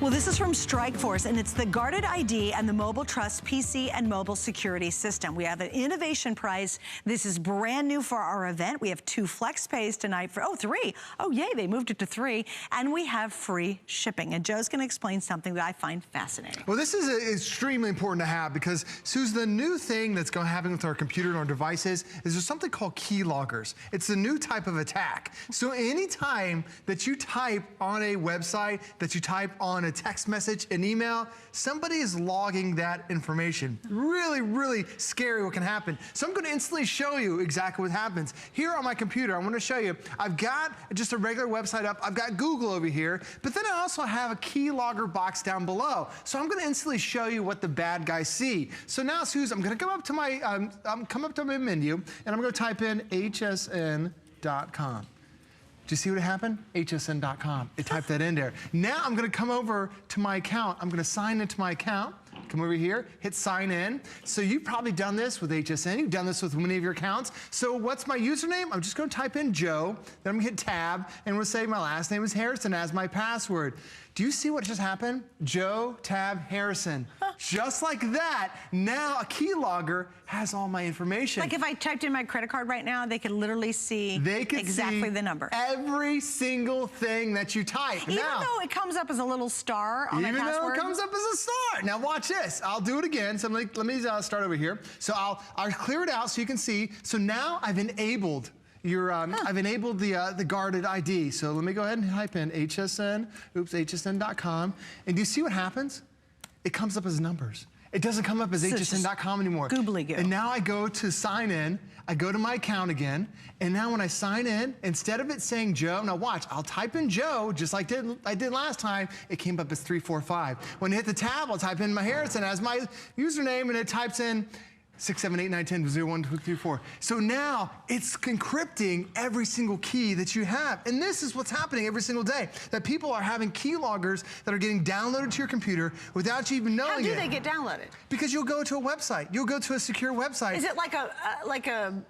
Well, this is from Strikeforce, and it's the Guarded ID and the Mobile Trust PC and Mobile Security System. We have an innovation prize. This is brand new for our event. We have 2 flex pays tonight for, 3. Oh, yay, they moved it to 3. And we have free shipping. And Joe's gonna explain something that I find fascinating. Well, this is extremely important to have because, Suze, the new thing that's going to happen with our computer and our devices is there's something called keyloggers. It's a new type of attack. So anytime that you type on a website, that you type on a text message, an email, somebody is logging that information. Really, really scary what can happen. So I'm going to instantly show you exactly what happens. Here on my computer, I'm going to show you, I've got just a regular website up, I've got Google over here, but then I also have a keylogger box down below. So I'm going to instantly show you what the bad guys see. So now, Suze, I'm going to come up to my menu, and I'm going to type in hsn.com. Do you see what happened? hsn.com. It typed that in there. Now I'm going to come over to my account. I'm going to sign into my account. Come over here, hit sign in. So you've probably done this with HSN. You've done this with many of your accounts. So what's my username? I'm just going to type in Joe. Then I'm going to hit tab, and we'll say my last name is Harrison as my password. Do you see what just happened? Joe, tab, Harrison. Just like that, now a keylogger has all my information. Like if I typed in my credit card right now, they could literally see exactly the number. Every single thing that you type. Even though it comes up as a little star on my password. Even though it comes up as a star. Now watch this. I'll do it again. So let me start over here. So I'll clear it out so you can see. So now I've enabled I've enabled the guarded ID. So let me go ahead and type in hsn.com. And do you see what happens? It comes up as numbers. It doesn't come up as hsn.com anymore. Googly goo. And now I go to sign in. I go to my account again. And now when I sign in, instead of it saying Joe, now watch, I'll type in Joe, just like I did last time. It came up as 345. When I hit the tab, I'll type in my Harrison as my username, and it types in 6, 7, 8, 9, 10, 0, 1, 2, 3, 4. So now it's encrypting every single key that you have. And this is what's happening every single day, that people are having keyloggers that are getting downloaded to your computer without you even knowing it. How do they get downloaded? Because you'll go to a website. You'll go to a secure website. Is it like a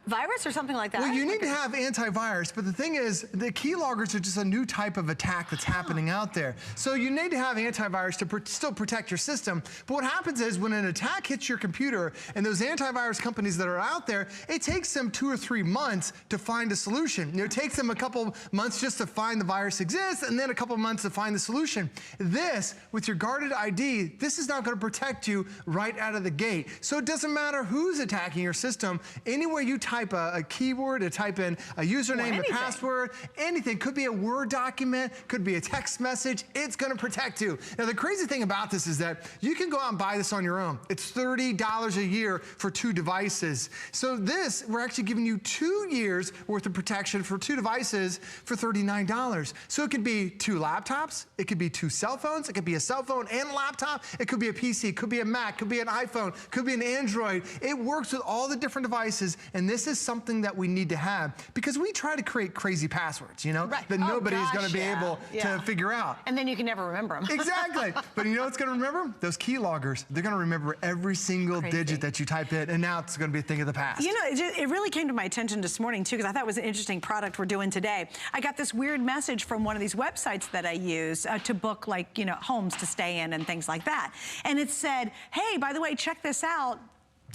virus or something like that? Well, you need to have antivirus, but the thing is, the keyloggers are just a new type of attack that's happening out there. So you need to have antivirus to still protect your system. But what happens is when an attack hits your computer, and those antivirus companies that are out there, it takes them 2 or 3 months to find a solution. It takes them a couple months just to find the virus exists, and then a couple months to find the solution. This, with your guarded ID, this is not going to protect you right out of the gate. So it doesn't matter who's attacking your system. Anywhere you type a keyword, to type in a username, a password, anything. Could be a Word document, could be a text message. It's going to protect you. Now, the crazy thing about this is that you can go out and buy this on your own. It's $30 a year for 2 devices. So this, we're actually giving you 2 years worth of protection for 2 devices for $39. So it could be 2 laptops, it could be 2 cell phones, it could be a cell phone and a laptop, it could be a PC, it could be a Mac, could be an iPhone, could be an Android. It works with all the different devices, and this is something that we need to have because we try to create crazy passwords, you know, that nobody's going to be able to figure out. And then you can never remember them. Exactly. But you know what's going to remember? Those keyloggers. They're going to remember every single digit that you type in, and now it's going to be a thing of the past. You know, it really came to my attention this morning, too, because I thought it was an interesting product we're doing today. I got this weird message from one of these websites that I use to book, like, you know, homes to stay in and things like that. And it said, hey, by the way, check this out.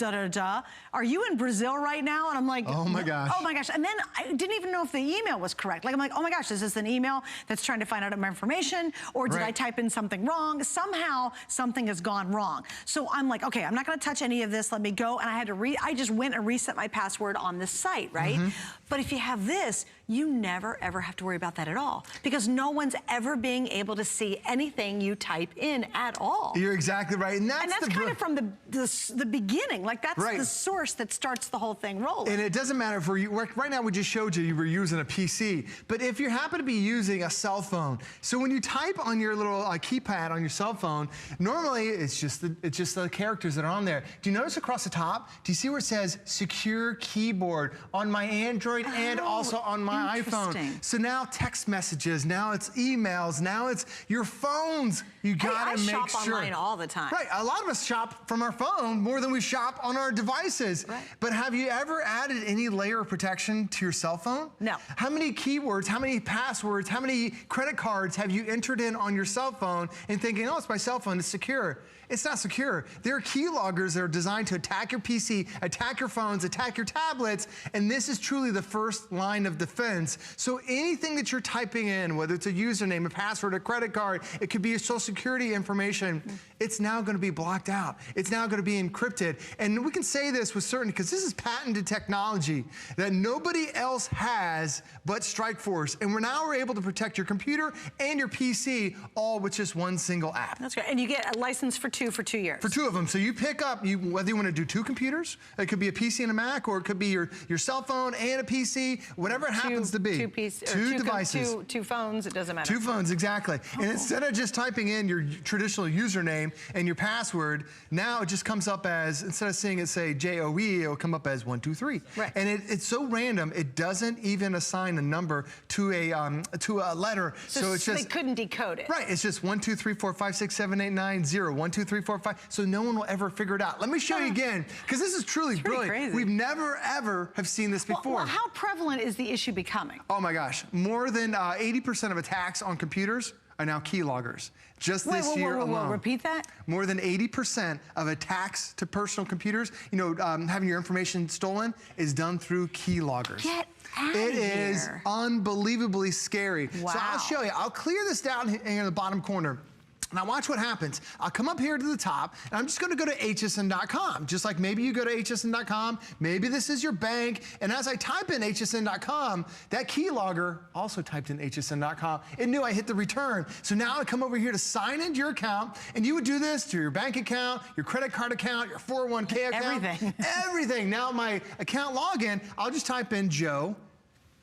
Are you in Brazil right now? And I'm like, oh my gosh. Oh my gosh. And then I didn't even know if the email was correct. Like, I'm like, oh my gosh, is this an email that's trying to find out my information? Or did I type in something wrong? Somehow something has gone wrong. So I'm like, okay, I'm not gonna touch any of this. Let me go. And I just went and reset my password on the site, right? But if you have this, you never ever have to worry about that at all, because no one's ever being able to see anything you type in at all. You're exactly right. And that's kind of from the beginning. Like, that's the source that starts the whole thing rolling. And it doesn't matter if right now we just showed you were using a PC, but if you happen to be using a cell phone, so when you type on your little keypad on your cell phone, normally it's just the characters that are on there. Do you notice across the top? Do you see where it says secure keyboard? On my Android Android and also on my iPhone. So now text messages, now it's emails, now it's your phones. You gotta make sure. I shop online all the time. Right, a lot of us shop from our phone more than we shop on our devices. Right. But have you ever added any layer of protection to your cell phone? No. How many keywords, how many passwords, how many credit cards have you entered in on your cell phone and thinking, oh, it's my cell phone, it's secure? It's not secure. There are keyloggers that are designed to attack your PC, attack your phones, attack your tablets, and this is truly the first line of defense. So anything that you're typing in, whether it's a username, a password, a credit card, it could be your social security information, it's now gonna be blocked out. It's now gonna be encrypted. And we can say this with certainty, because this is patented technology that nobody else has but Strikeforce. And we're able to protect your computer and your PC all with just one single app. That's great. And you get a license for 2 years. For 2 of them. So you pick up, whether you want to do 2 computers, it could be a PC and a Mac, or it could be your cell phone and a PC, whatever it happens to be. 2 devices. 2 phones, it doesn't matter. 2 phones, exactly. Oh. And instead of just typing in your traditional username and your password, now it just comes up as, instead of seeing it say JOE, it'll come up as 1, 2, 3. Right. And it's so random, it doesn't even assign a number to a letter. So it's just, they couldn't decode it. Right, it's just 1, 2, 3, 4, 5, 6, 7, 8, 9, 0, 1, 2, 3, 4, 5. So no one will ever figure it out. Let me show you again, because this is truly brilliant. Crazy. We've never, ever have seen this before. Well, how prevalent is the issue becoming? Oh my gosh, more than 80% of attacks on computers are now keyloggers. Just this year alone. Repeat that? More than 80% of attacks to personal computers, having your information stolen, is done through keyloggers. Get out of here. It is unbelievably scary. Wow. So I'll show you. I'll clear this down here in the bottom corner. Now watch what happens. I'll come up here to the top, and I'm just gonna go to hsn.com. Just like maybe you go to hsn.com, maybe this is your bank, and as I type in hsn.com, that keylogger also typed in hsn.com. It knew I hit the return. So now I come over here to sign into your account, and you would do this to your bank account, your credit card account, your 401k account. Everything. Everything. Now my account login, I'll just type in Joe,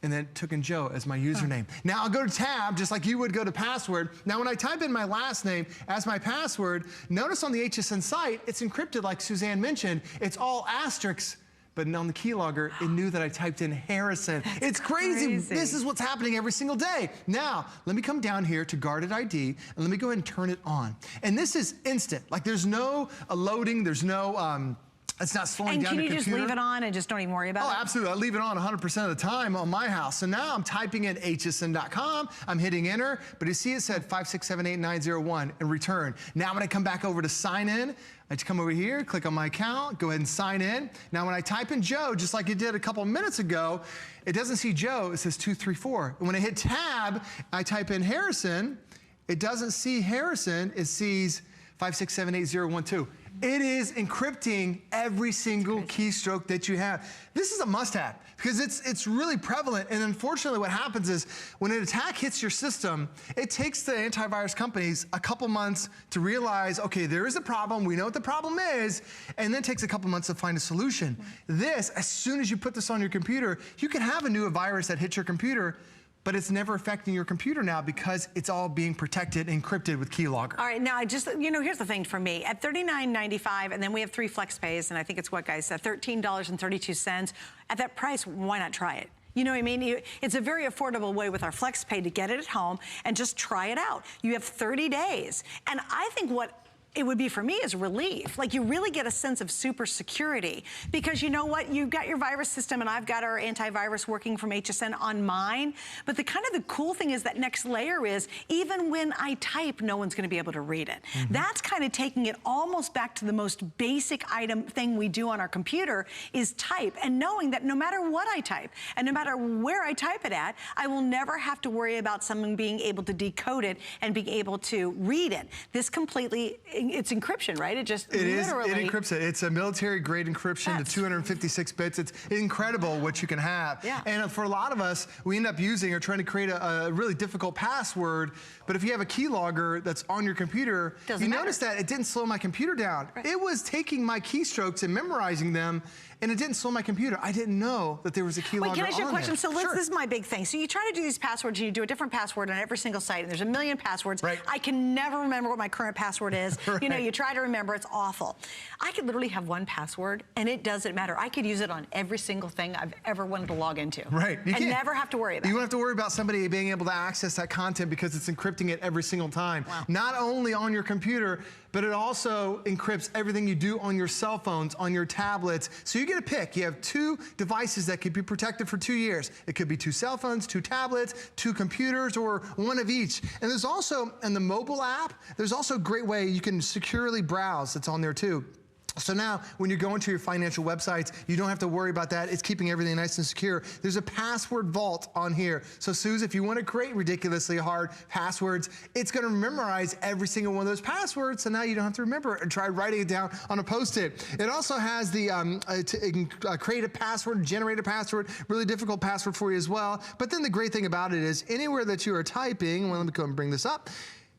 and then took in Joe as my username. Now I'll go to tab, just like you would go to password. Now when I type in my last name as my password, notice on the HSN site, it's encrypted like Suzanne mentioned. It's all asterisks, but on the keylogger, it knew that I typed in Harrison. It's crazy. This is what's happening every single day. Now, let me come down here to guarded ID, and let me go ahead and turn it on. And this is instant. Like there's no loading, there's no, it's not slowing down your computer. And can you just leave it on and just don't even worry about it? Oh, absolutely. I leave it on 100% of the time on my house. So now I'm typing in hsn.com, I'm hitting enter, but you see it said 5678901 and return. Now when I come back over to sign in, I just come over here, click on my account, go ahead and sign in. Now when I type in Joe, just like it did a couple minutes ago, it doesn't see Joe, it says 234. And when I hit tab, I type in Harrison, it doesn't see Harrison, it sees 5678012. It is encrypting every single keystroke that you have. This is a must-have because it's really prevalent, and unfortunately what happens is when an attack hits your system, it takes the antivirus companies a couple months to realize, okay, there is a problem, we know what the problem is, and then it takes a couple months to find a solution. This, as soon as you put this on your computer, you can have a new virus that hits your computer, but it's never affecting your computer now because it's all being protected, encrypted with keylogger. All right, now here's the thing for me. At $39.95, and then we have 3 flex pays, and I think it's what, guys, $13.32. At that price, why not try it? You know what I mean? It's a very affordable way with our flex pay to get it at home and just try it out. You have 30 days. And I think what it would be for me is relief. Like you really get a sense of super security because you know what? You've got your virus system and I've got our antivirus working from HSN on mine. But the cool thing is that next layer is even when I type, no one's gonna be able to read it. Mm-hmm. That's kind of taking it almost back to the most basic thing we do on our computer is type, and knowing that no matter what I type and no matter where I type it at, I will never have to worry about someone being able to decode it and being able to read it. This completely, it's encryption, right? It just literally... It encrypts it. It's a military-grade encryption to 256 bits. It's incredible what you can have. Yeah. And for a lot of us, we end up using or trying to create a really difficult password, but if you have a keylogger that's on your computer, you notice that it didn't slow my computer down. Right. It was taking my keystrokes and memorizing them, and it didn't slow my computer. I didn't know that there was a keylogger on there. Wait, can I ask you a question? So this is my big thing. So you try to do these passwords, and you do a different password on every single site, and there's a million passwords. Right. I can never remember what my current password is. You know, you try to remember, it's awful. I could literally have one password and it doesn't matter. I could use it on every single thing I've ever wanted to log into. Right. And never have to worry about it. You don't have to worry about somebody being able to access that content because it's encrypting it every single time. Wow. Not only on your computer, but it also encrypts everything you do on your cell phones, on your tablets. So you get a pick. You have 2 devices that could be protected for 2 years. It could be 2 cell phones, 2 tablets, 2 computers, or one of each. And there's also, in the mobile app, there's also a great way you can securely browse that's on there too. So now, when you're going to your financial websites, you don't have to worry about that. It's keeping everything nice and secure. There's a password vault on here. So, Suze, if you want to create ridiculously hard passwords, it's going to memorize every single one of those passwords, so now you don't have to remember it and try writing it down on a Post-it. It also has the it can create a password, generate a password, really difficult password for you as well. But then the great thing about it is, anywhere that you are typing, well, let me go and bring this up.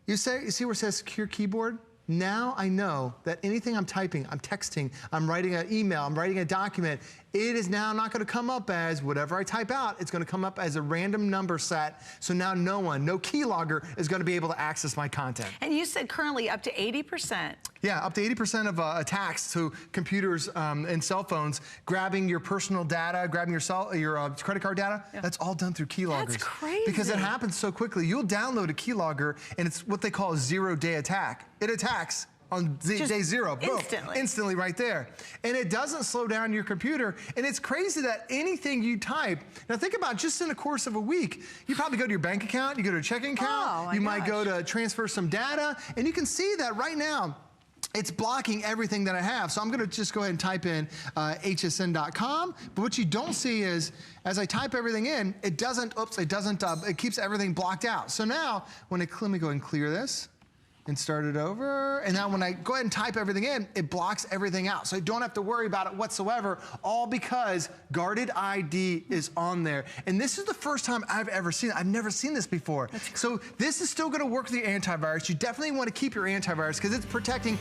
You see where it says Secure Keyboard? Now I know that anything I'm typing, I'm texting, I'm writing an email, I'm writing a document, it is now not going to come up as whatever I type out. It's going to come up as a random number set. So now no keylogger is going to be able to access my content. And you said currently up to 80%. Yeah, up to 80% of attacks to computers and cell phones, grabbing your personal data, grabbing your credit card data, that's all done through keyloggers. That's crazy. Because it happens so quickly. You'll download a keylogger, and it's what they call a zero-day attack. It attacks on day 0, boom, instantly right there. And it doesn't slow down your computer. And it's crazy that anything you type, now think about just in the course of a week, you probably go to your bank account, you go to a checking account, you might go to transfer some data, and you can see that right now, it's blocking everything that I have. So I'm gonna just go ahead and type in hsn.com. But what you don't see is, as I type everything in, it doesn't, it keeps everything blocked out. So now, let me go ahead and clear this and start it over. And now when I go ahead and type everything in, it blocks everything out. So I don't have to worry about it whatsoever, all because Guarded ID is on there. And this is the first time I've ever seen it. I've never seen this before. So this is still gonna work with your antivirus. You definitely wanna keep your antivirus because it's protecting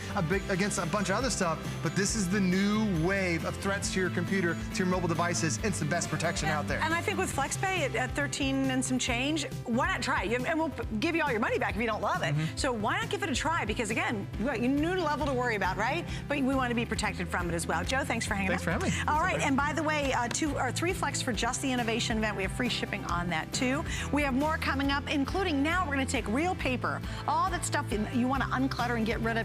against a bunch of other stuff, but this is the new wave of threats to your computer, to your mobile devices. It's the best protection out there. And I think with FlexPay at 13 and some change, why not try? And we'll give you all your money back if you don't love it. So why not give it a try? Because again, you got your new level to worry about, right? But we want to be protected from it as well. Joe, thanks for hanging out. Thanks for having me. All right, and by the way, 2 or 3 Flex for just the innovation event. We have free shipping on that too. We have more coming up, including now we're going to take real paper, all that stuff you want to unclutter and get rid of.